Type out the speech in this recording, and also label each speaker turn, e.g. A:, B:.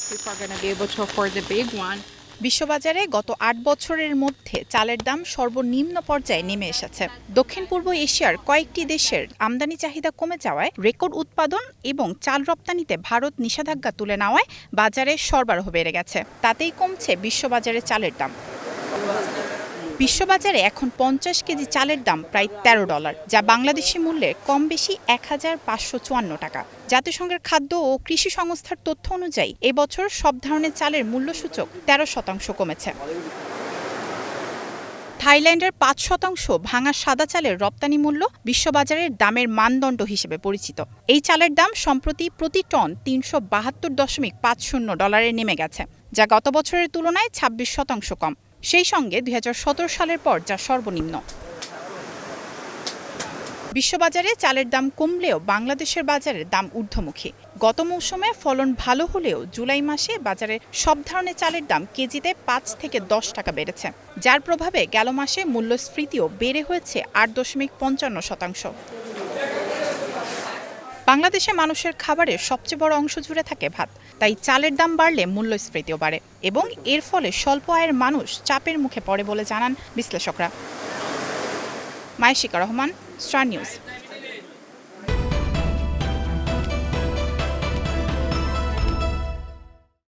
A: People are going to be able to afford the big one.
B: বিশ্ববাজারে গত ৮ বছরের মধ্যে চালের দাম সর্বনিম্ন পর্যায়ে নেমে এসেছে। দক্ষিণ পূর্ব এশিয়ার কয়েকটি দেশের আমদানি চাহিদা কমে যাওয়ায় রেকর্ড উৎপাদন এবং চাল রপ্তানিতে ভারত নিষেধাজ্ঞা তুলে নেওয়ায় বাজারে সরবরাহ বেড়ে গেছে। তাতেই কমছে বিশ্ববাজারে চালের দাম। বিশ্ববাজারে এখন ৫০ কেজি চালের দাম প্রায় $১৩, যা বাংলাদেশি মূল্যে কম বেশি ১,৫৫৪ টাকা। জাতিসংঘের খাদ্য ও কৃষি সংস্থার তথ্য অনুযায়ী এবছর সব ধরনের চালের মূল্যসূচক ১৩% কমেছে। থাইল্যান্ডের ৫% ভাঙা সাদা চালের রপ্তানি মূল্য বিশ্ববাজারের দামের মানদণ্ড হিসেবে পরিচিত। এই চালের দাম সম্প্রতি প্রতি টন $৩৭২.৫০ নেমে গেছে, যা গত বছরের তুলনায় ২৬% কম। সেই সঙ্গে ২০১৭ সালের পর যা সর্বনিম্ন। বিশ্ববাজারে চালের দাম কমলেও বাংলাদেশের বাজারের দাম ঊর্ধ্বমুখী। গত মৌসুমে ফলন ভালো হলেও জুলাই মাসে বাজারে সব ধরনের চালের দাম কেজিতে ৫ থেকে ১০ টাকা বেড়েছে, যার প্রভাবে গেল মাসে মূল্যস্ফীতিও বেড়ে হয়েছে ৮.৫৫%। বাংলাদেশে মানুষের খাবারের সবচেয়ে বড় অংশ জুড়ে থাকে ভাত, তাই চালের দাম বাড়লে মূল্যস্ফীতিও বাড়ে এবং এর ফলে স্বল্প আয়ের মানুষ চাপের মুখে পড়ে বলে জানান বিশ্লেষকরা। মায়েশিকা রহমান, স্টার নিউজ।